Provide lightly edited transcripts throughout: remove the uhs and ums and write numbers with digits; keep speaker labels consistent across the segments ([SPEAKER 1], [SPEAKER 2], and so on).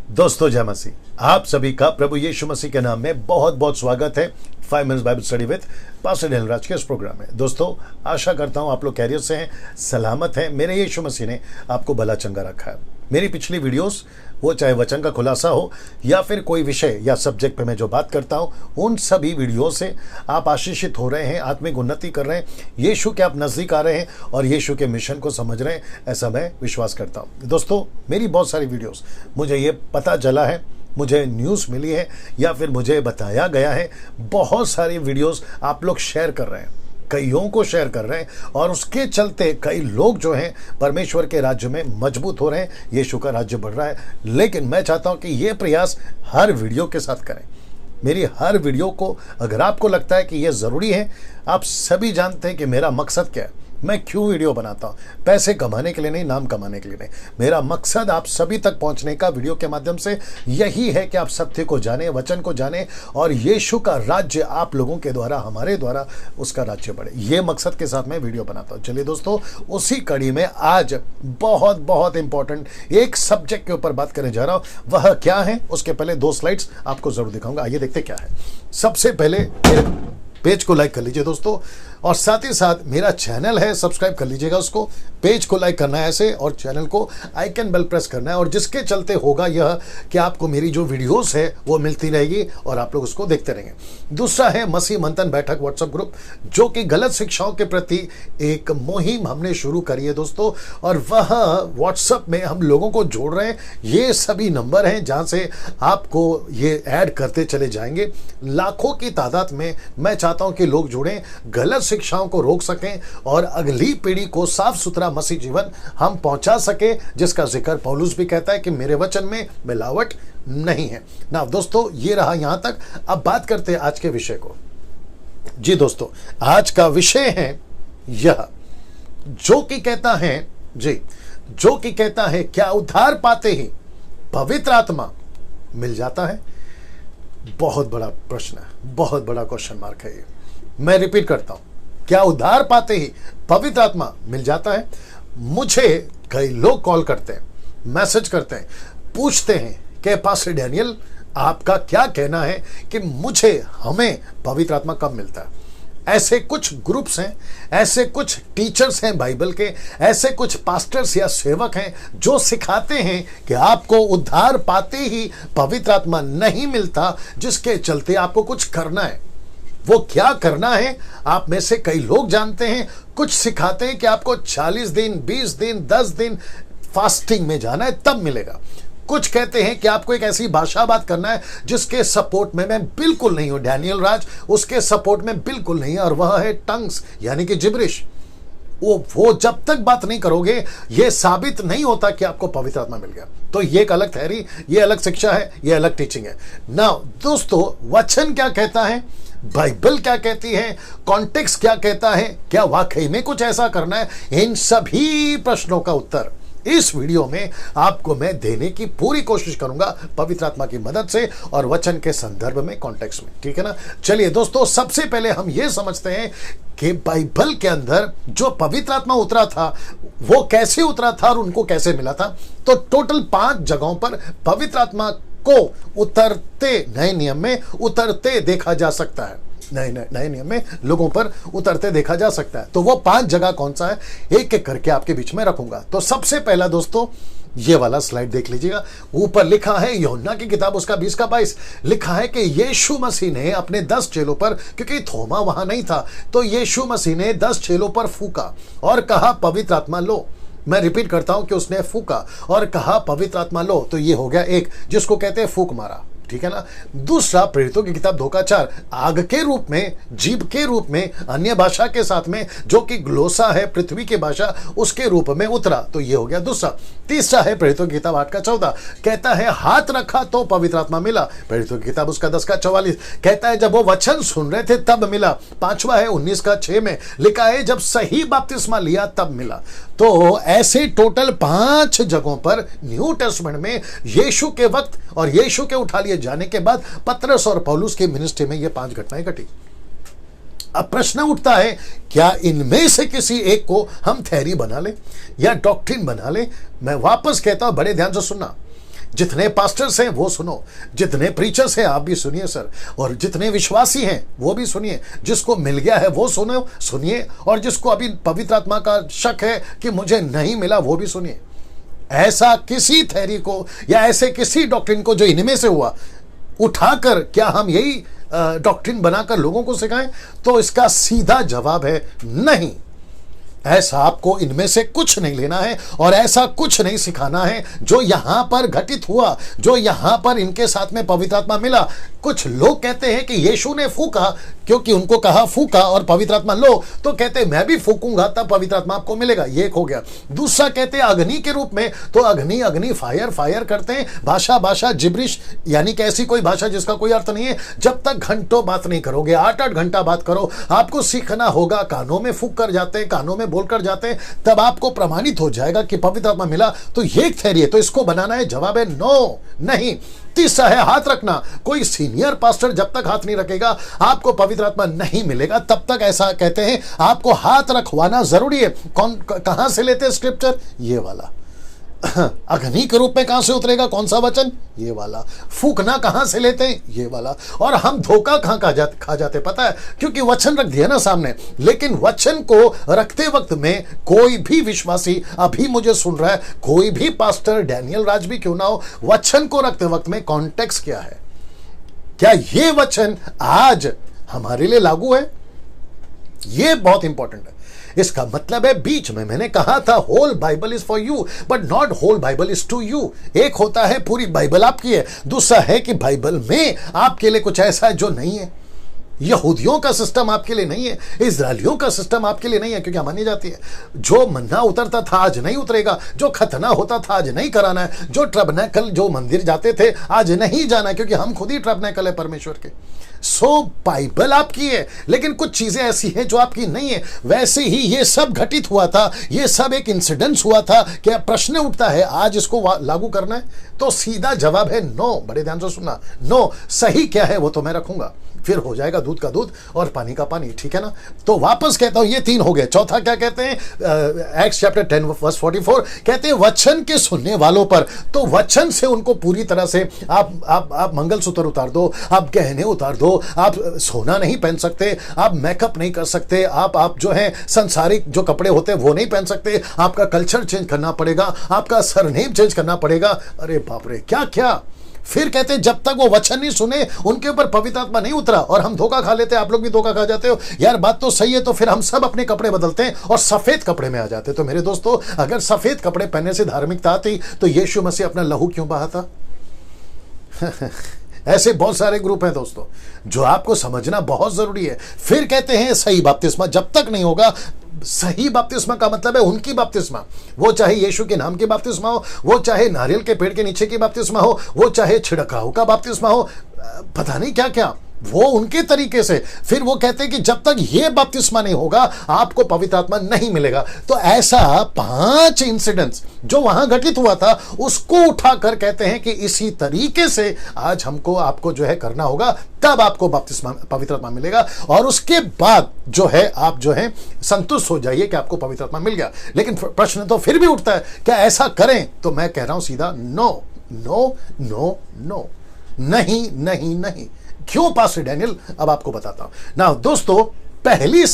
[SPEAKER 1] दोस्तों जय मसीह। आप सभी का प्रभु यीशु मसीह के नाम में बहुत बहुत स्वागत है 5 minutes Bible study with pastor Daniel Raj के इस प्रोग्राम में। दोस्तों आशा करता हूं आप लोग कैरियर से हैं, सलामत हैं। मेरे यीशु मसीह ने आपको भला चंगा रखा है। मेरी पिछली वीडियोस, वो चाहे वचन का खुलासा हो या फिर कोई विषय या सब्जेक्ट पे मैं जो बात करता हूं, उन सभी वीडियो से आप आशीषित हो रहे हैं, आत्मिक उन्नति कर रहे हैं, यीशु के आप नज़दीक आ रहे हैं और यीशु के मिशन को समझ रहे हैं, ऐसा मैं विश्वास करता हूं। दोस्तों मेरी बहुत सारी वीडियोस मुझे ये पता चला है, मुझे न्यूज़ मिली है या फिर मुझे बताया गया है, बहुत सारी वीडियोस आप लोग शेयर कर रहे हैं, कईयों को शेयर कर रहे हैं और उसके चलते कई लोग जो हैं परमेश्वर के राज्य में मजबूत हो रहे हैं, यीशु का राज्य बढ़ रहा है। लेकिन मैं चाहता हूं कि ये प्रयास हर वीडियो के साथ करें। मेरी हर वीडियो को अगर आपको लगता है कि ये ज़रूरी है, आप सभी जानते हैं कि मेरा मकसद क्या है, मैं क्यों वीडियो बनाता हूँ। पैसे कमाने के लिए नहीं, नाम कमाने के लिए नहीं। मेरा मकसद आप सभी तक पहुँचने का वीडियो के माध्यम से यही है कि आप सत्य को जाने, वचन को जाने और यीशु का राज्य आप लोगों के द्वारा, हमारे द्वारा उसका राज्य बढ़े। ये मकसद के साथ मैं वीडियो बनाता हूँ। चलिए दोस्तों, उसी कड़ी में आज बहुत बहुत इंपॉर्टेंट एक सब्जेक्ट के ऊपर बात करने जा रहा हूँ। वह क्या है, उसके पहले 2 स्लाइड्स आपको जरूर दिखाऊंगा। आइए देखते क्या है। सबसे पहले पेज को लाइक कर लीजिए दोस्तों, और साथ ही साथ मेरा चैनल है, सब्सक्राइब कर लीजिएगा उसको। पेज को लाइक करना है ऐसे और चैनल को आइकन बेल प्रेस करना है, और जिसके चलते होगा यह कि आपको मेरी जो वीडियोस है वो मिलती रहेगी और आप लोग उसको देखते रहेंगे। दूसरा है मसीह मंथन बैठक व्हाट्सएप ग्रुप, जो कि गलत शिक्षाओं के प्रति एक मुहिम हमने शुरू करी है दोस्तों, और वह व्हाट्सएप में हम लोगों को जोड़ रहे हैं। ये सभी नंबर हैं जहाँ से आपको ये ऐड करते चले जाएंगे। लाखों की तादाद में मैं चाहता हूं कि लोग जुड़ें, गलत शिक्षाओं को रोक सकें और अगली पीढ़ी को साफ सुथरा मसीह जीवन हम पहुंचा सके, जिसका जिक्र पौलुस भी कहता है कि मेरे वचन में मिलावट नहीं है ना। दोस्तों ये रहा यहां तक। अब बात करते हैं आज के विषय को। जी दोस्तों, आज का विषय है यह, जो कि कहता है क्या उद्धार पाते ही पवित्र आत्मा मिल जाता है? बहुत बड़ा प्रश्न है, बहुत बड़ा क्वेश्चन मार्क है ये। मैं रिपीट करता हूं, क्या उद्धार पाते ही पवित्र आत्मा मिल जाता है? मुझे कई लोग कॉल करते हैं, मैसेज करते हैं, पूछते हैं कि पास्टर डैनियल आपका क्या कहना है कि हमें पवित्र आत्मा कब मिलता है? ऐसे कुछ ग्रुप्स हैं, ऐसे कुछ टीचर्स हैं बाइबल के, ऐसे कुछ पास्टर्स या सेवक हैं जो सिखाते हैं कि आपको उद्धार पाते ही पवित्र आत्मा नहीं मिलता, जिसके चलते आपको कुछ करना है। वो क्या करना है आप में से कई लोग जानते हैं। कुछ सिखाते हैं कि आपको 40 दिन, 20 दिन, 10 दिन फास्टिंग में जाना है, तब मिलेगा। कुछ कहते हैं कि आपको एक ऐसी भाषा बात करना है जिसके सपोर्ट में मैं बिल्कुल नहीं हूं, डैनियल राज उसके सपोर्ट में बिल्कुल नहीं है, और वह है टंग्स यानी कि जिब्रिश। वो जब तक बात नहीं करोगे ये साबित नहीं होता कि आपको पवित्र आत्मा मिल गया। तो ये एक अलग थ्योरी, ये अलग शिक्षा है, ये अलग टीचिंग है। नाउ दोस्तों, वचन क्या कहता है, बाइबल क्या कहती है, कॉन्टेक्स्ट क्या कहता है, क्या वाकई में कुछ ऐसा करना है? इन सभी प्रश्नों का उत्तर इस वीडियो में आपको मैं देने की पूरी कोशिश करूंगा, पवित्र आत्मा की मदद से और वचन के संदर्भ में, कॉन्टेक्स्ट में। ठीक है ना? चलिए दोस्तों, सबसे पहले हम ये समझते हैं कि बाइबल के अंदर जो पवित्र आत्मा उतरा था वो कैसे उतरा था और उनको कैसे मिला था। तो टोटल 5 जगहों पर पवित्र आत्मा को उतरते, नए नियम में उतरते देखा जा सकता है। नए नियम में लोगों पर उतरते देखा जा सकता है। तो वो 5 जगह कौन सा है, एक एक करके आपके बीच में रखूंगा। तो सबसे पहला दोस्तों, ये वाला स्लाइड देख लीजिएगा। ऊपर लिखा है यूहन्ना की किताब उसका 20 का 22, लिखा है कि यीशु मसीह ने अपने 10 चेलों पर, क्योंकि थोमा वहां नहीं था, तो यीशु मसीह ने 10 चेलों पर फूका और कहा पवित्र आत्मा लो। मैं रिपीट करता हूं कि उसने फूका और कहा पवित्र आत्मा लो। तो ये हो गया एक, जिसको कहते हैं फूक मारा। ठीक है ना? दूसरा, प्रेरितों की किताब 2 का 4, आग के रूप में, जीभ के रूप में, अन्य भाषा के साथ में, जो कि ग्लोसा है, पृथ्वी की भाषा, उसके रूप में उतरा। तो ये हो गया दूसरा। तीसरा है प्रेरितों की किताब 8 का 14, कहता है हाथ रखा तो पवित्र आत्मा मिला। प्रेरितों की किताब उसका 10 का 44 कहता है जब वो वचन सुन रहे थे तब मिला। 5वां है 19 का 6 में, लिखा है जब सही बपतिस्मा लिया तब मिला। तो ऐसे टोटल 5 जगहों पर न्यू टेस्टमेंट में यीशु के वक्त और यीशु के उठा लिए जाने के बाद पतरस और पौलुस की मिनिस्ट्री में ये 5 घटनाएं घटी। अब प्रश्न उठता है, क्या इनमें से किसी एक को हम थ्योरी बना ले या डॉक्ट्रिन बना ले? मैं वापस कहता हूं, बड़े ध्यान से सुनना। जितने पास्टर्स हैं वो सुनो, जितने प्रीचर्स हैं आप भी सुनिए सर, और जितने विश्वासी हैं वो भी सुनिए, जिसको मिल गया है वो सुनिए, और जिसको अभी पवित्र आत्मा का शक है कि मुझे नहीं मिला वो भी सुनिए। ऐसा किसी थ्योरी को या ऐसे किसी डॉक्ट्रिन को जो इनमें से हुआ उठाकर क्या हम यही डॉक्ट्रिन बनाकर लोगों को सिखाएं? तो इसका सीधा जवाब है नहीं। ऐसा आपको इनमें से कुछ नहीं लेना है और ऐसा कुछ नहीं सिखाना है जो यहां पर घटित हुआ, जो यहां पर इनके साथ में पवित्र आत्मा मिला। कुछ लोग कहते हैं कि यीशु ने फूका, क्योंकि उनको कहा फूका और पवित्र आत्मा लो, तो कहते मैं भी फूकूंगा तब पवित्र आत्मा आपको मिलेगा। ये एक हो गया। दूसरा कहते हैं अग्नि के रूप में, तो अग्नि अग्नि फायर फायर करते हैं, भाषा भाषा जिब्रिश, यानी कि ऐसी कोई भाषा जिसका कोई अर्थ नहीं है। जब तक घंटों बात नहीं करोगे, 8-8 घंटा बात करो, आपको सीखना होगा। कानों में फूक कर जाते हैं, कानों में बोलकर जाते हैं, तब आपको प्रमाणित हो जाएगा कि पवित्र आत्मा मिला। तो ये एक थ्योरी है, तो इसको बनाना है। जवाब है नो, नहीं। तीसरा है हाथ रखना। कोई सीनियर पास्टर जब तक हाथ नहीं रखेगा आपको पवित्र आत्मा नहीं मिलेगा, तब तक ऐसा कहते हैं आपको हाथ रखवाना जरूरी है। कहां से लेते हैं स्क्रिप्चर? ये वाला। अग्नि के रूप में कहां से उतरेगा? कौन सा वचन? ये वाला। फूकना कहां से लेते हैं? ये वाला। और हम धोखा कहां खा जाते पता है? क्योंकि वचन रख दिया ना सामने, लेकिन वचन को रखते वक्त में कोई भी विश्वासी अभी मुझे सुन रहा है, कोई भी पास्टर, डैनियल राज भी क्यों ना हो, वचन को रखते वक्त में कॉन्टेक्स्ट क्या है? क्या ये वचन आज हमारे लिए लागू है? ये बहुत इंपॉर्टेंट है। इसका मतलब है बीच में मैंने कहा था whole Bible is for you but not whole Bible is to you. एक होता है पूरी बाइबल आपकी है, दूसरा है कि बाइबल में आपके लिए कुछ ऐसा है जो नहीं है। यहूदियों का सिस्टम आपके लिए नहीं है, इजरायलियों का सिस्टम आपके लिए नहीं है, क्योंकि मानी जाती है जो मन्ना उतरता था आज नहीं उतरेगा, जो खतना होता था आज नहीं कराना है, जो ट्रबनैकल जो मंदिर जाते थे आज नहीं जाना है, क्योंकि हम खुद ही ट्रबनैकल है परमेश्वर के। सो बाइबल आपकी है, लेकिन कुछ चीजें ऐसी हैं जो आपकी नहीं है। वैसे ही ये सब घटित हुआ था, ये सब एक इंसिडेंस हुआ था। क्या प्रश्न उठता है आज इसको लागू करना है? तो सीधा जवाब है नो। बड़े ध्यान से सुनना, नो। सही क्या है वो तो मैं रखूंगा, फिर हो जाएगा दूध का दूध और पानी का पानी, ठीक है ना? तो वापस कहता हूं ये 3 हो गए। चौथा क्या कहते हैं? एक्ट्स चैप्टर 10 वर्स 44 कहते हैं वचन के सुनने वालों पर। तो वचन से उनको पूरी तरह से आप मंगलसूत्र उतार दो, आप गहने उतार दो, आप सोना नहीं पहन सकते, आप मेकअप नहीं कर सकते, आप जो है संसारिक जो कपड़े होते हैं वो नहीं पहन सकते, आपका कल्चर चेंज करना पड़ेगा, आपका सरनेम चेंज करना पड़ेगा। अरे बाप रे, क्या क्या। फिर कहते हैं जब तक वो वचन नहीं सुने उनके ऊपर पवित्र आत्मा नहीं उतरा। और हम धोखा खा लेते हैं, आप लोग भी धोखा खा जाते हो। यार बात तो सही है, तो फिर हम सब अपने कपड़े बदलते हैं और सफेद कपड़े में आ जाते हैं। तो मेरे दोस्तों, अगर सफेद कपड़े पहनने से धार्मिकता आती तो यीशु मसीह अपना लहू क्यों बहाता? ऐसे बहुत सारे ग्रुप हैं दोस्तों, जो आपको समझना बहुत जरूरी है। फिर कहते हैं सही बपतिस्मा जब तक नहीं होगा। सही बपतिस्मा का मतलब है उनकी बपतिस्मा, वो चाहे यीशु के नाम की बपतिस्मा हो, वो चाहे नारियल के पेड़ के नीचे की बपतिस्मा हो, वो चाहे छिड़काव का बपतिस्मा हो, पता नहीं क्या क्या, वो उनके तरीके से। फिर वो कहते हैं कि जब तक ये बपतिस्मा नहीं होगा आपको पवित्र आत्मा नहीं मिलेगा। तो ऐसा 5 इंसिडेंट्स जो वहां घटित हुआ था उसको उठाकर कहते हैं कि इसी तरीके से आज हमको आपको जो है करना होगा, तब आपको बपतिस्मा पवित्र आत्मा मिलेगा। और उसके बाद जो है आप जो है संतुष्ट हो जाइए कि आपको पवित्र आत्मा मिल गया। लेकिन प्रश्न तो फिर भी उठता है, क्या ऐसा करें? तो मैं कह रहा हूं सीधा नो नो नो नो, नहीं नहीं नहीं। क्यों पास्टर डैनियल? अब आपको बताता हूं ना दोस्तों। पहली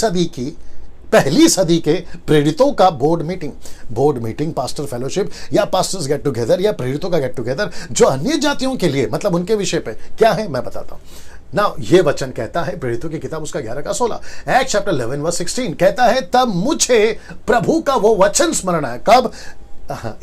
[SPEAKER 1] सदी के प्रेरितों का बोर्ड मीटिंग, पास्टर फेलोशिप या पास्टर्स गेट टुगेदर या प्रेरितों का गेट टुगेदर जो अन्य जातियों के लिए, मतलब उनके विषय पे क्या है मैं बताता हूं ना। ये वचन कहता है प्रेरितों की किताब उसका 11 का 16, एक्ट चैप्टर 11 वर्स 16 कहता है तब मुझे प्रभु का वो वचन स्मरण है। कब?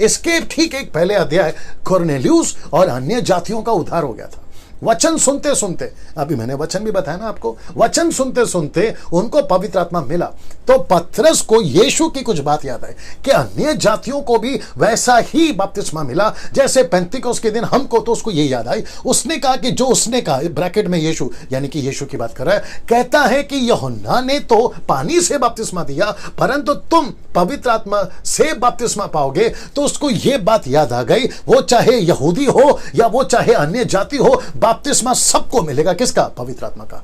[SPEAKER 1] इसके ठीक एक पहले अध्याय कुरनेलियुस और अन्य जातियों का उद्धार हो गया था। वचन सुनते सुनते, अभी मैंने वचन भी बताया ना आपको, वचन सुनते सुनते उनको पवित्र आत्मा मिला। तो पतरस को यीशु की कुछ बात याद है कि अन्य जातियों को भी वैसा ही बपतिस्मा मिला जैसे पेंतिकोस के दिन हमको। तो उसको ये याद आई, उसने कहा कि जो उसने कहा, ब्रैकेट में यीशु, यानी कि यीशु की बात कर रहा है, कहता है कि यूहन्ना ने तो पानी से बपतिस्मा दिया परंतु तुम पवित्र आत्मा से बपतिस्मा पाओगे। तो उसको ये बात याद आ गई, वो चाहे यहूदी हो या वो चाहे अन्य जाति हो, बपतिस्मा सबको मिलेगा। किसका? पवित्र आत्मा का।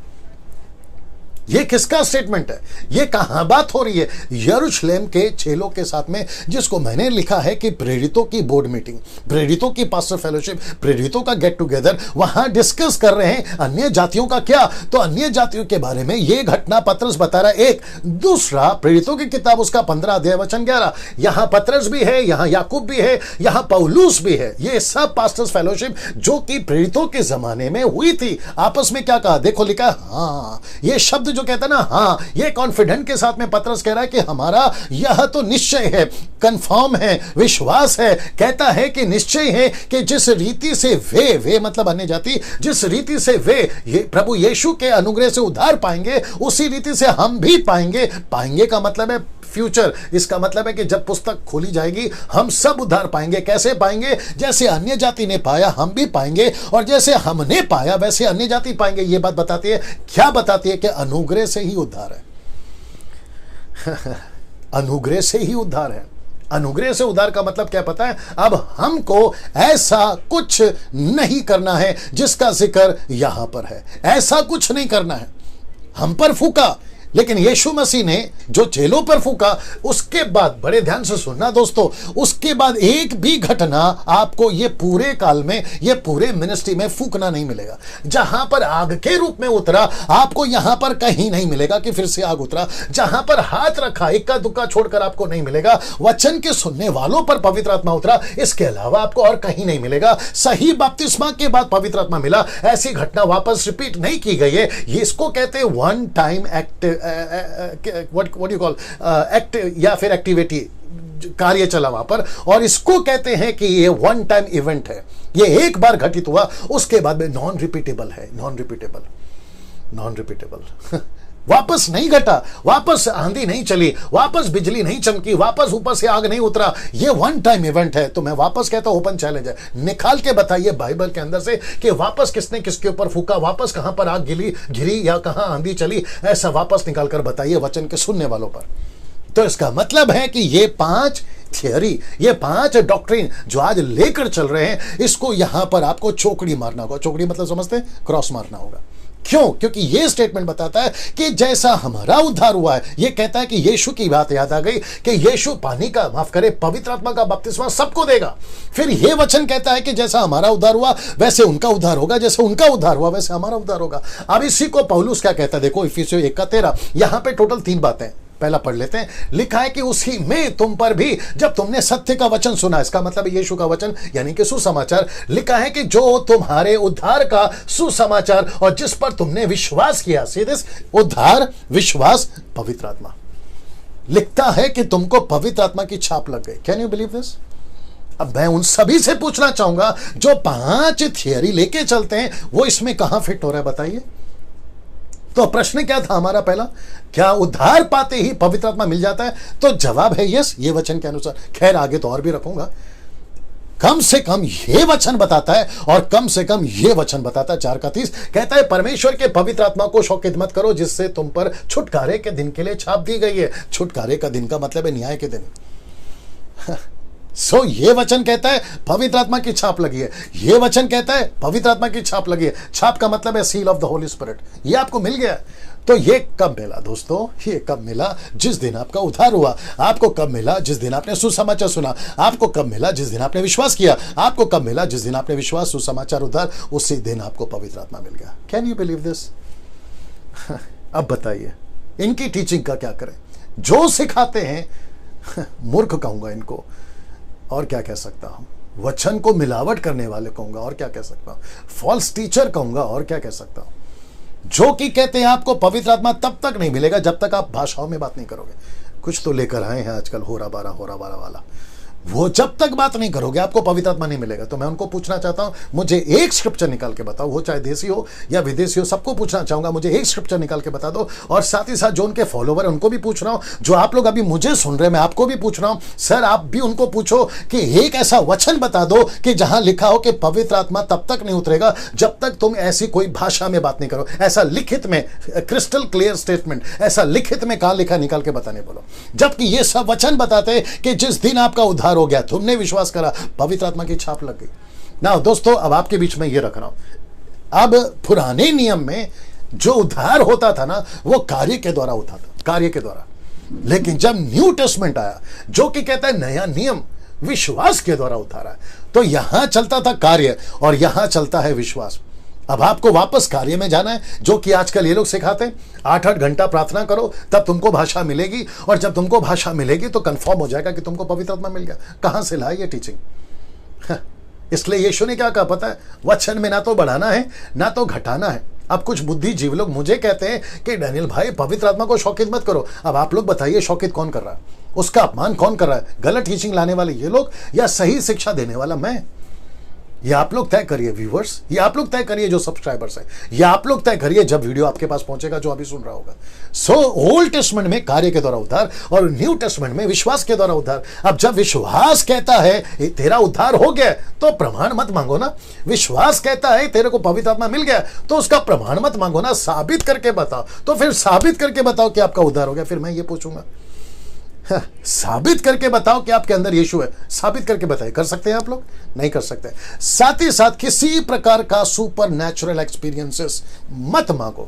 [SPEAKER 1] ये किसका स्टेटमेंट है? ये कहां बात हो रही है? यरूशलेम के चेलों के साथ में, जिसको मैंने लिखा है कि प्रेरितों की बोर्ड मीटिंग, प्रेरितों की पास्टर फेलोशिप, प्रेरितों का गेट टुगेदर, वहां डिस्कस कर रहे हैं अन्य जातियों का क्या। तो अन्य जातियों के बारे में ये घटना पतरस बता रहा है। एक दूसरा, प्रेरितों की किताब उसका 15 अध्याय वचन 11, यहां पतरस भी है, यहां याकूब भी है, यहां पौलुस भी है। ये सब पास्टर्स फेलोशिप जो कि प्रेरितों के जमाने में हुई थी, आपस में क्या कहा देखो, लिखा हाँ। ये शब्द जो कहता है ना हाँ, ये कॉन्फिडेंट के साथ में पतरस कह रहा है कि हमारा यह तो निश्चय है, कंफर्म है, विश्वास है, कहता है कि निश्चय है कि जिस रीति से वे मतलब अन्य जाति, जिस रीति से वे ये प्रभु यीशु के अनुग्रह से उद्धार पाएंगे, उसी रीति से हम भी पाएंगे। पाएंगे का मतलब है फ्यूचर। इसका मतलब है कि जब पुस्तक खोली जाएगी हम सब उद्धार पाएंगे। कैसे पाएंगे? जैसे अन्य जाति ने पाया हम भी पाएंगे, और जैसे हमने पाया वैसे अन्य जाति पाएंगे। ये बात बताती है, क्या बताती है? कि अनुग्रह से ही उद्धार है। अनुग्रह से ही उद्धार है। अनुग्रह से उद्धार का मतलब क्या पता है? अब हमको ऐसा कुछ नहीं करना है जिसका जिक्र यहां पर है। ऐसा कुछ नहीं करना है। हम पर फूका, लेकिन यीशु मसीह ने जो चेलों पर फूका, उसके बाद बड़े ध्यान से सुनना दोस्तों, उसके बाद एक भी घटना आपको ये पूरे काल में, ये पूरे मिनिस्ट्री में फूकना नहीं मिलेगा। जहां पर आग के रूप में उतरा, आपको यहां पर कहीं नहीं मिलेगा कि फिर से आग उतरा। जहां पर हाथ रखा, इक्का दुक्का छोड़कर आपको नहीं मिलेगा। वचन के सुनने वालों पर पवित्र आत्मा उतरा, इसके अलावा आपको और कहीं नहीं मिलेगा। सही बपतिस्मा के बाद पवित्र आत्मा मिला, ऐसी घटना वापस रिपीट नहीं की गई है। ये इसको कहते हैं one time act, what you call act या फिर एक्टिविटी, कार्य चला वहां पर, और इसको कहते हैं कि ये वन टाइम इवेंट है। ये एक बार घटित हुआ, उसके बाद में नॉन रिपीटेबल है। नॉन रिपीटेबल वापस नहीं घटा, वापस आंधी नहीं चली, वापस बिजली नहीं चमकी, वापस ऊपर से आग नहीं उतरा। ये वन टाइम इवेंट है। तो मैं वापस कहता हूं, ओपन चैलेंज है, निकाल के बताइए बाइबल के अंदर से कि वापस किसने किसके ऊपर फूका, वापस कहां पर आग गिरी या कहां आंधी चली। ऐसा वापस निकाल कर बताइए वचन के सुनने वालों पर। तो इसका मतलब है कि ये 5 थियरी, ये 5 डॉक्ट्रिन जो आज लेकर चल रहे हैं, इसको यहां पर आपको चौकड़ी मारना होगा। चौकड़ी मतलब समझते हैं? क्रॉस मारना होगा। क्यों? क्योंकि ये स्टेटमेंट बताता है कि जैसा हमारा उद्धार हुआ है, ये कहता है कि यीशु की बात याद आ गई कि यीशु पानी का, माफ करे, पवित्र आत्मा का बपतिस्मा सबको देगा। फिर ये वचन कहता है कि जैसा हमारा उद्धार हुआ वैसे उनका उद्धार होगा, जैसे उनका उद्धार हुआ वैसे हमारा उद्धार होगा। अब इसी को पौलुस क्या कहता है? देखो इफिसियों 1:13, यहां पे टोटल 3 बातें। पहला पढ़ लेते हैं। लिखा है कि उसी में तुम पर भी जब तुमने सत्य का वचन सुना, इसका मतलब यीशु का वचन यानी कि सुसमाचार, लिखा है कि जो तुम्हारे उद्धार का सुसमाचार और जिस पर तुमने विश्वास किया, सीधे उद्धार, विश्वास, पवित्र आत्मा। लिखता है कि तुमको पवित्र आत्मा की छाप लग गई। Can you believe this? अब मैं उन सभी से पूछना चाहूंगा जो 5 थियरी लेके चलते हैं, वो इसमें कहां फिट हो रहा है बताइए। तो प्रश्न क्या था हमारा पहला? क्या उद्धार पाते ही पवित्र आत्मा मिल जाता है? तो जवाब है यस, ये वचन के अनुसार। खैर आगे तो और भी रखूंगा। कम से कम ये वचन बताता है, और कम से कम ये वचन बताता है 4:30, कहता है परमेश्वर के पवित्र आत्मा को शौकित मत करो जिससे तुम पर छुटकारे के दिन के लिए छाप दी गई है। छुटकारे का दिन का मतलब है न्याय के दिन। ये वचन कहता है पवित्र आत्मा की छाप लगी है। ये वचन कहता है पवित्र आत्मा की छाप लगी है। छाप का मतलब है seal of the Holi spirit. ये आपको मिल गया। तो ये कब मिला दोस्तों? ये कब मिला? जिस दिन आपका उद्धार हुआ। आपको कब मिला? जिस दिन आपने सुसमाचार सुना। आपको कब मिला? जिस दिन आपने विश्वास किया। आपको कब मिला? जिस दिन आपने विश्वास, सुसमाचार, उद्धार, उसी दिन आपको पवित्र आत्मा मिल गया। Can you believe this? अब बताइए इनकी टीचिंग का क्या करें? जो सिखाते हैं मूर्ख कहूंगा इनको, और क्या कह सकता हूं? वचन को मिलावट करने वाले कहूंगा, और क्या कह सकता हूं? फॉल्स टीचर कहूंगा, और क्या कह सकता हूं? जो कि कहते हैं आपको पवित्र आत्मा तब तक नहीं मिलेगा जब तक आप भाषाओं में बात नहीं करोगे। कुछ तो लेकर आए हैं आजकल होरा बारा वाला, वो जब तक बात नहीं करोगे आपको पवित्र आत्मा नहीं मिलेगा। तो मैं उनको पूछना चाहता हूं, मुझे एक स्क्रिप्चर निकाल के बताओ, वो चाहे देसी हो या विदेशी हो, सबको पूछना चाहूंगा, मुझे एक स्क्रिप्चर निकाल के बता दो। और साथ ही साथ जो उनके फॉलोवर है उनको भी पूछ रहा हूं, जो आप लोग अभी मुझे सुन रहे हैं मैं आपको भी पूछ रहा हूं, सर आप भी उनको पूछो कि एक ऐसा वचन बता दो कि जहां लिखा हो कि पवित्र आत्मा तब तक नहीं उतरेगा जब तक तुम ऐसी कोई भाषा में बात नहीं करो। ऐसा लिखित में, क्रिस्टल क्लियर स्टेटमेंट, ऐसा लिखित में कहां लिखा निकाल के बताने बोलो। जबकि ये सब वचन बताते कि जिस दिन आपका उद्धार हो गया, तुमने विश्वास करा, पवित्र आत्मा की छाप लग गई। ना दोस्तों अब आपके बीच में ये रख रहा हूं, अब पुराने नियम में जो उद्धार होता था ना वो कार्य के द्वारा होता था, कार्य के द्वारा। लेकिन जब न्यू टेस्टमेंट आया जो कि कहता है नया नियम विश्वास के द्वारा उतारा है, तो यहां चलता था कार्य और यहां चलता है विश्वास। अब आपको वापस कार्य में जाना है, जो कि आजकल ये लोग सिखाते हैं 8-8 घंटा प्रार्थना करो तब तुमको भाषा मिलेगी, और जब तुमको भाषा मिलेगी तो कंफर्म हो जाएगा कि तुमको पवित्र आत्मा मिल गया। कहां से लाई ये टीचिंग? इसलिए यीशु ने क्या कहा पता है? वचन में ना तो बढ़ाना है ना तो घटाना है। अब कुछ बुद्धिजीवी लोग मुझे कहते हैं कि डैनियल भाई पवित्र आत्मा को शौकित मत करो। अब आप लोग बताइए शौकित कौन कर रहा है? उसका अपमान कौन कर रहा है? गलत टीचिंग लाने वाले ये लोग या सही शिक्षा देने वाला मैं? ये आप लोग तय करिए व्यूवर्स, ये आप लोग तय करिए जो सब्सक्राइबर्स हैं, ये आप लोग तय करिए जब वीडियो आपके पास पहुंचेगा जो अभी सुन रहा होगा। सो ओल्ड टेस्टमेंट में कार्य के द्वारा उद्धार और न्यू टेस्टमेंट में विश्वास के द्वारा उद्धार। अब जब विश्वास कहता है तेरा उद्धार हो गया तो प्रमाण मत मांगो ना। विश्वास कहता है तेरे को पवित्र आत्मा मिल गया तो उसका प्रमाण मत मांगो ना, साबित करके बताओ। तो फिर साबित करके बताओ कि आपका उद्धार हो गया। फिर मैं ये पूछूंगा साबित करके बताओ कि आपके अंदर यीशु है। साबित करके बताइए, कर सकते हैं आप लोग? नहीं कर सकते। साथ ही साथ किसी प्रकार का सुपर नेचुरल एक्सपीरियंसेस मत मांगो।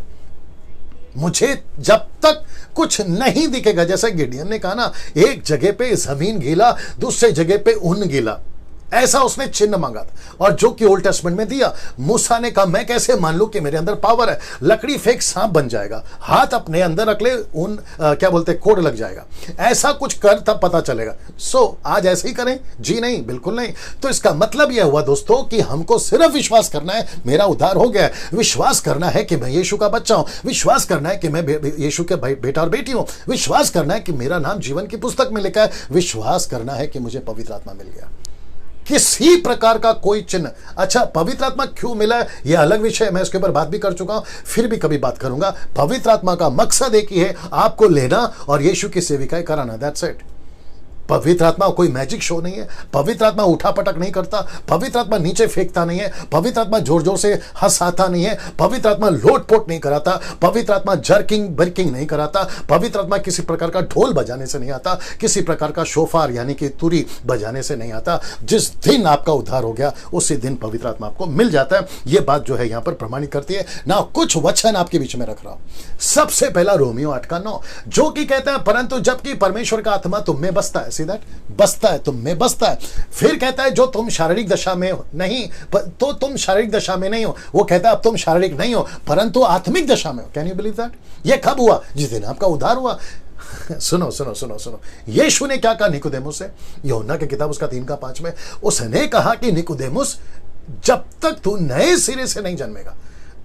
[SPEAKER 1] मुझे जब तक कुछ नहीं दिखेगा, जैसे गिडियन ने कहा ना, एक जगह पे जमीन गीला दूसरे जगह पे ऊन गीला, ऐसा उसने चिन्ह मांगा था और जो कि ओल्ड टेस्टमेंट में दिया। मूसा ने कहा मैं कैसे मान लूं कि मेरे अंदर पावर है? लकड़ी फेंक सांप बन जाएगा, हाथ अपने अंदर रख ले ऊन क्या बोलते कोड लग जाएगा। ऐसा कुछ कर तब पता चलेगा। सो आज ऐसे ही करें? जी नहीं, बिल्कुल नहीं। तो इसका मतलब यह हुआ दोस्तों कि हमको सिर्फ विश्वास करना है मेरा उद्धार हो गया है, विश्वास करना है कि मैं यीशु का बच्चा हूं, विश्वास करना है कि मैं यीशु के बेटा और बेटी हूं, विश्वास करना है कि मेरा नाम जीवन की पुस्तक में लिखा है, विश्वास करना है कि मुझे पवित्र आत्मा मिल गया। किसी प्रकार का कोई चिन्ह। अच्छा, पवित्र आत्मा क्यों मिला है यह अलग विषय है, मैं इसके ऊपर बात भी कर चुका हूं, फिर भी कभी बात करूंगा। पवित्र आत्मा का मकसद एक ही है, आपको लेना और यीशु की सेविकाएं कराना। That's it. पवित्र आत्मा कोई मैजिक शो नहीं है। पवित्र आत्मा उठा पटक नहीं करता। पवित्र आत्मा नीचे फेंकता नहीं है। पवित्र आत्मा जोर जोर से हंसाता नहीं है। पवित्र आत्मा लोटपोट नहीं कराता। पवित्र आत्मा जर्किंग बर्किंग नहीं कराता। पवित्र आत्मा किसी प्रकार का ढोल बजाने से नहीं आता, किसी प्रकार का शोफार यानी कि तुरी बजाने से नहीं आता। जिस दिन आपका उद्धार हो गया उसी दिन पवित्र आत्मा आपको मिल जाता है। यह बात जो है यहां पर प्रमाणित करती है ना। कुछ वचन आपके बीच में रख रहा हूं। सबसे पहला रोमियो 8:9 जो कि कहता है परंतु जबकि परमेश्वर का आत्मा तुम में बसता है, बसता है, तुम में बसता है। फिर कहता है जो तुम शारीरिक दशा में नहीं तो तुम शारीरिक दशा में नहीं हो। वो कहता है अब तुम शारीरिक नहीं हो परंतु आत्मिक दशा में हो। Can you believe that? ये कब हुआ? जिस दिन आपका उद्धार हुआ। सुनो सुनो सुनो सुनो, यीशु ने क्या कहा निकोदेमुस से? यूहन्ना की किताब उसका 3:5 में उसने कहा कि निकोदेमुस जब तक तू नए सिरे से नहीं जन्मेगा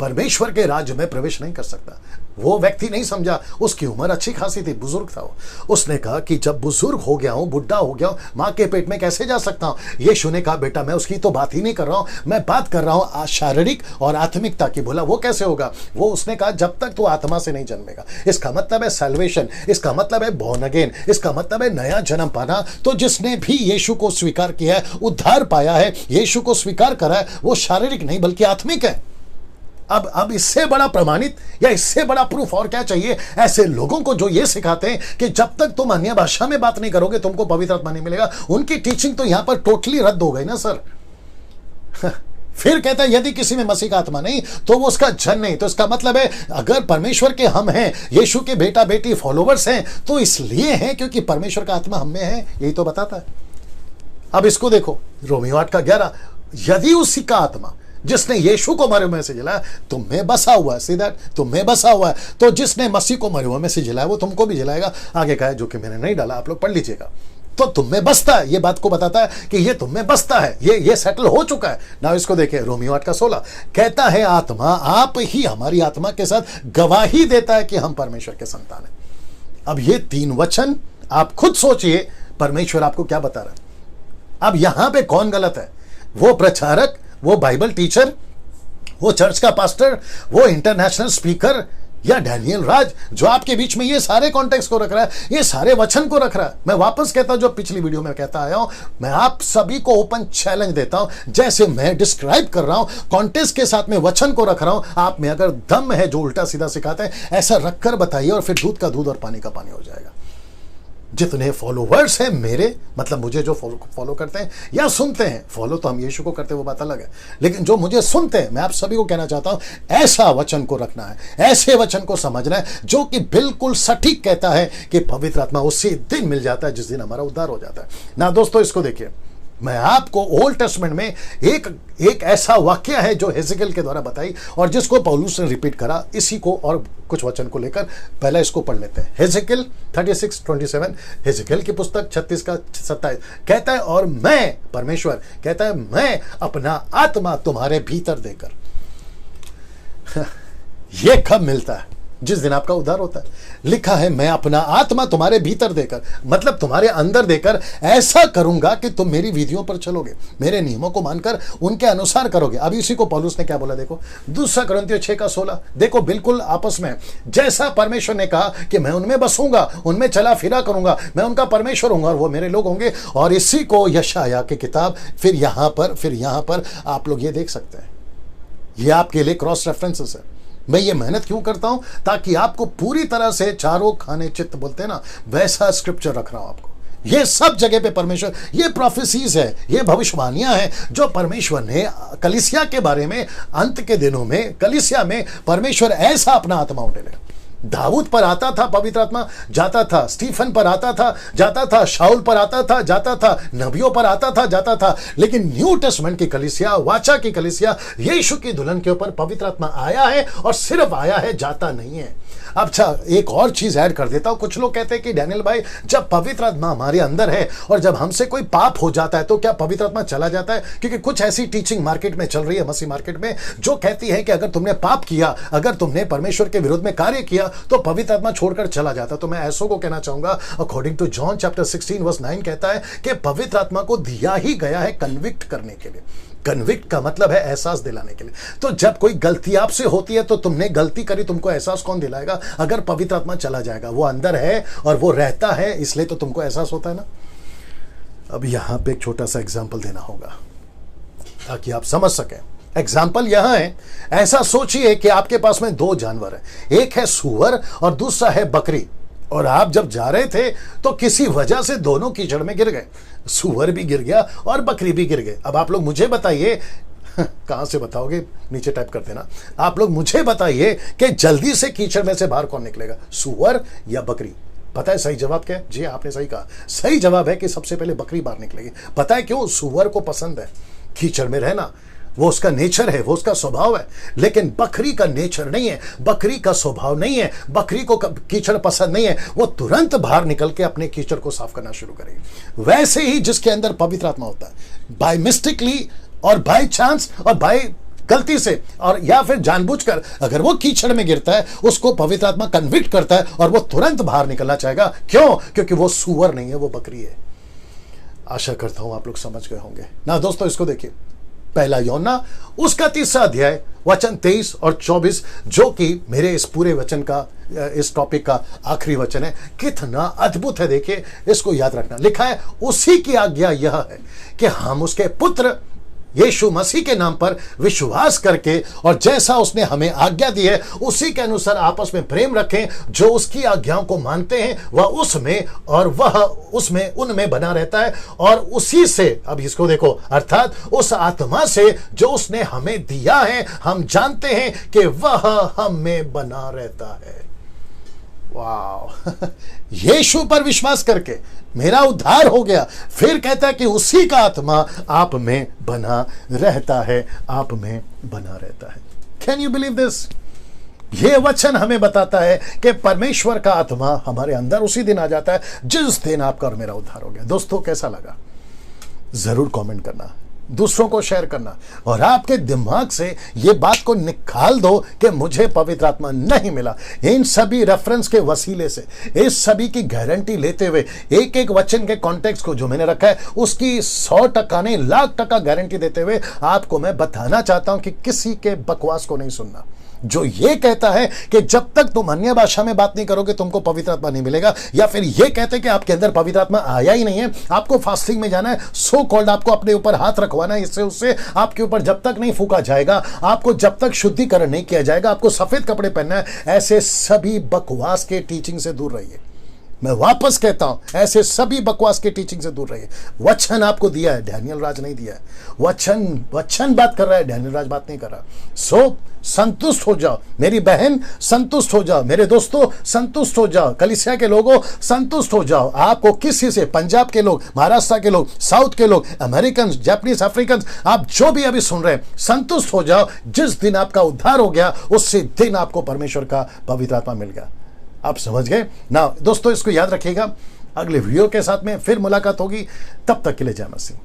[SPEAKER 1] परमेश्वर के राज्य में प्रवेश नहीं कर सकता। वो व्यक्ति नहीं समझा, उसकी उम्र अच्छी खासी थी, बुजुर्ग था वो। उसने कहा कि जब बुजुर्ग हो गया हूं, बुढ़ा हो गया हूं, मां के पेट में कैसे जा सकता हूं? यीशु ने कहा बेटा मैं उसकी तो बात ही नहीं कर रहा हूं, मैं बात कर रहा हूं शारीरिक और आत्मिकता की। बोला वो कैसे होगा? वो उसने कहा जब तक तू आत्मा से नहीं जन्मेगा। इसका मतलब है सैल्वेशन, इसका मतलब है बॉर्न अगेन, इसका मतलब है नया जन्म पाना। तो जिसने भी यीशु को स्वीकार किया है, उद्धार पाया है, यीशु को स्वीकार करा है, वो शारीरिक नहीं बल्कि आत्मिक है। अब इससे बड़ा प्रमाणित या इससे बड़ा प्रूफ और क्या चाहिए ऐसे लोगों को जो ये सिखाते हैं कि जब तक तुम अन्य भाषा में बात नहीं करोगे तुमको पवित्र आत्मा नहीं मिलेगा। उनकी टीचिंग तो यहां पर टोटली रद्द हो गई ना सर। फिर कहता है यदि किसी में मसीह का आत्मा नहीं तो वो उसका जन नहीं। तो इसका मतलब है अगर परमेश्वर के हम हैं, यीशु के बेटा बेटी फॉलोवर्स हैं, तो इसलिए हैं क्योंकि परमेश्वर का आत्मा हम में है। यही तो बताता है। अब इसको देखो रोमियो 8:11 यदि उसी का आत्मा जिसने यीशु को मरे हुए में से जिलाया तुम में बसा हुआ है, सी दैट, तुम में बसा हुआ है, तो जिसने मसीह को मरे हुए में से जिलाया वो तुमको भी जिलाएगा। आगे कहा है जो कि मैंने नहीं डाला, आप लोग पढ़ लीजिएगा। तो तुम में बसता है, ये बात को बताता है कि ये तुम में बसता है, ये सेटल हो चुका है ना। इसको देखिए रोमियो 8:16 कहता है आत्मा आप ही हमारी आत्मा के साथ गवाही देता है कि हम परमेश्वर के संतान हैं। अब ये 3 वचन आप खुद सोचिए परमेश्वर आपको क्या बता रहा है। अब यहां पे कौन गलत है? वो प्रचारक, वो बाइबल टीचर, वो चर्च का पास्टर, वो इंटरनेशनल स्पीकर या डैनियल राज जो आपके बीच में ये सारे कॉन्टेक्स्ट को रख रहा है, ये सारे वचन को रख रहा है। मैं वापस कहता हूं जो पिछली वीडियो में कहता आया हूं, मैं आप सभी को ओपन चैलेंज देता हूं। जैसे मैं डिस्क्राइब कर रहा हूं कॉन्टेक्स्ट के साथ में वचन को रख रहा हूं, आप में अगर दम है जो उल्टा सीधा सिखाते हैं ऐसा रखकर बताइए और फिर दूध का दूध और पानी का पानी हो जाएगा। जितने फॉलोवर्स हैं मेरे, मतलब मुझे जो फॉलो करते हैं या सुनते हैं, फॉलो तो हम यीशु को करते हैं वो बात अलग है, लेकिन जो मुझे सुनते हैं, मैं आप सभी को कहना चाहता हूं ऐसा वचन को रखना है, ऐसे वचन को समझना है जो कि बिल्कुल सटीक कहता है कि पवित्र आत्मा उसी दिन मिल जाता है जिस दिन हमारा उद्धार हो जाता है ना। दोस्तों इसको देखिए, मैं आपको ओल्ड टेस्टमेंट में एक ऐसा वाक्य है जो हेजेकियेल के द्वारा बताई और जिसको पौलुस ने रिपीट करा, इसी को और कुछ वचन को लेकर पहले इसको पढ़ लेते हैं। हेजेकियेल 36:27, हेजेकियेल की पुस्तक 36:27 कहता है, और मैं, परमेश्वर कहता है, मैं अपना आत्मा तुम्हारे भीतर देकर। यह कब मिलता है? जिस दिन आपका उद्धार होता है। लिखा है, मैं अपना आत्मा तुम्हारे भीतर देकर, मतलब तुम्हारे अंदर देकर ऐसा करूंगा कि तुम मेरी विधियों पर चलोगे, मेरे नियमों को मानकर उनके अनुसार करोगे। अब इसी को पौलुस ने क्या बोला, देखो 2 कुरिन्थियों 6:16, देखो बिल्कुल आपस में, जैसा परमेश्वर ने कहा कि मैं उनमें बसूंगा, उनमें चला फिरा करूंगा, मैं उनका परमेश्वर होऊंगा और वो मेरे लोग होंगे। और इसी को यशायाह की किताब फिर यहां पर आप लोग ये देख सकते हैं। ये आपके लिए क्रॉस रेफरेंसेस है। मैं ये मेहनत क्यों करता हूं? ताकि आपको पूरी तरह से चारों खाने चित्त बोलते हैं ना, वैसा स्क्रिप्चर रख रहा हूं आपको। ये सब जगह पे परमेश्वर, ये प्रोफेसीज है, ये भविष्यवाणियां हैं जो परमेश्वर ने कलीसिया के बारे में, अंत के दिनों में कलीसिया में परमेश्वर ऐसा अपना आत्मा उठेगा। दाऊद पर आता था पवित्र आत्मा, जाता था, स्टीफन पर आता था, जाता था, शाऊल पर आता था, जाता था, नबियों पर आता था, जाता था। लेकिन न्यू टेस्टमेंट की कलीसिया, वाचा की कलीसिया, यीशु की दुल्हन के ऊपर पवित्र आत्मा आया है और सिर्फ आया है, जाता नहीं है। अच्छा, एक और चीज ऐड कर देता हूं। कुछ लोग कहते हैं कि डैनियल भाई, जब पवित्र आत्मा हमारे अंदर है और जब हमसे कोई पाप हो जाता है तो क्या पवित्र आत्मा चला जाता है? क्योंकि कुछ ऐसी टीचिंग मार्केट में चल रही है, मसीह मार्केट में, जो कहती है कि अगर तुमने पाप किया, अगर तुमने परमेश्वर के विरोध में कार्य किया तो पवित्र आत्मा छोड़कर चला जाता। तो मैं ऐसों को कहना चाहूंगा, अकॉर्डिंग टू जॉन चैप्टर 16:9 कहता है कि पवित्र आत्मा को दिया ही गया है कन्विक्ट करने के लिए। कन्विक्ट का मतलब है एहसास दिलाने के लिए। तो जब कोई गलती आपसे होती है तो तुमने गलती करी, तुमको एहसास कौन दिलाएगा? अगर पवित्र आत्मा चला जाएगा, वो अंदर है और वो रहता है, इसलिए तो तुमको एहसास होता है ना। अब यहां पे एक छोटा सा एग्जाम्पल देना होगा ताकि आप समझ सकें। एग्जाम्पल यहां है, ऐसा सोचिए कि आपके पास में 2 जानवर है, एक है सूअर और दूसरा है बकरी। और आप जब जा रहे थे तो किसी वजह से दोनों कीचड़ में गिर गए, सूअर भी गिर गया और बकरी भी गिर गए। अब आप लोग मुझे बताइए, कहां से बताओगे, नीचे टाइप कर देना। आप लोग मुझे बताइए कि जल्दी से कीचड़ में से बाहर कौन निकलेगा, सूअर या बकरी? पता है सही जवाब क्या है? जी आपने सही कहा, सही जवाब है कि सबसे पहले बकरी बाहर निकलेगी। पता है क्यों? सूअर को पसंद है कीचड़ में रहना, वो उसका नेचर है, वो उसका स्वभाव है। लेकिन बकरी का नेचर नहीं है, बकरी का स्वभाव नहीं है, बकरी को कीचड़ पसंद नहीं है, वो तुरंत बाहर निकल के अपने कीचड़ को साफ करना शुरू करेगी। वैसे ही जिसके अंदर पवित्र आत्मा होता है, बाय मिस्टेकली और बाय चांस और बाय गलती से और या फिर जानबूझकर अगर वो कीचड़ में गिरता है, उसको पवित्र आत्मा कन्विक्ट करता है और वो तुरंत बाहर निकलना चाहेगा। क्यों? क्योंकि वो सूअर नहीं है, वो बकरी है। आशा करता हूं आप लोग समझ गए होंगे ना। दोस्तों इसको देखिए, पहला यूहन्ना उसका 3रा अध्याय वचन 23 और 24, जो कि मेरे इस पूरे वचन का, इस टॉपिक का आखिरी वचन है। कितना अद्भुत है, देखिए, इसको याद रखना। लिखा है, उसी की आज्ञा यह है कि हम उसके पुत्र यीशु मसीह के नाम पर विश्वास करके और जैसा उसने हमें आज्ञा दी है उसी के अनुसार आपस में प्रेम रखें। जो उसकी आज्ञाओं को मानते हैं वह उसमें और वह उसमें उनमें बना रहता है और उसी से, अब इसको देखो, अर्थात उस आत्मा से जो उसने हमें दिया है, हम जानते हैं कि वह हम में बना रहता है। वाह! यीशु पर विश्वास करके मेरा उद्धार हो गया। फिर कहता है कि उसी का आत्मा आप में बना रहता है, आप में बना रहता है। Can you believe this? ये वचन हमें बताता है कि परमेश्वर का आत्मा हमारे अंदर उसी दिन आ जाता है जिस दिन आपका और मेरा उद्धार हो गया। दोस्तों कैसा लगा? जरूर कमेंट करना, दूसरों को शेयर करना और आपके दिमाग से ये बात को निकाल दो कि मुझे पवित्र आत्मा नहीं मिला। इन सभी रेफरेंस के वसीले से, इस सभी की गारंटी लेते हुए, एक एक वचन के कॉन्टेक्स्ट को जो मैंने रखा है उसकी 100% नहीं, 1,00,000% गारंटी देते हुए आपको मैं बताना चाहता हूं कि किसी के बकवास को नहीं सुनना। जो ये कहता है कि जब तक तुम अन्य भाषा में बात नहीं करोगे तुमको पवित्र आत्मा नहीं मिलेगा, या फिर ये कहते हैं कि आपके अंदर पवित्र आत्मा आया ही नहीं है, आपको फास्टिंग में जाना है, सो कॉल्ड आपको अपने ऊपर हाथ रखवाना है, इससे उससे आपके ऊपर जब तक नहीं फूका जाएगा, आपको जब तक शुद्धिकरण नहीं किया जाएगा, आपको सफेद कपड़े पहनना है, ऐसे सभी बकवास के टीचिंग से दूर रहिए। मैं वापस कहता हूं, ऐसे सभी बकवास के टीचिंग से दूर रहिए। वचन आपको दिया है, डैनियल राज नहीं दिया है। वचन बात कर रहा है, डैनियल राज बात नहीं कर रहा। सो संतुष्ट हो जाओ मेरी बहन, संतुष्ट हो जाओ मेरे दोस्तों, संतुष्ट हो जाओ कलीसिया के लोगों, संतुष्ट हो जाओ। आपको किसी से, पंजाब के लोग, महाराष्ट्र के लोग, साउथ के लोग, अमेरिकन, जापानीज, अफ्रीकन, आप जो भी अभी सुन रहे हैं, संतुष्ट हो जाओ। जिस दिन आपका उद्धार हो गया उसी दिन आपको परमेश्वर का पवित्र आत्मा मिल गया। आप समझ गए ना दोस्तों? इसको याद रखिएगा। अगले वीडियो के साथ में फिर मुलाकात होगी, तब तक के लिए जय मसीह।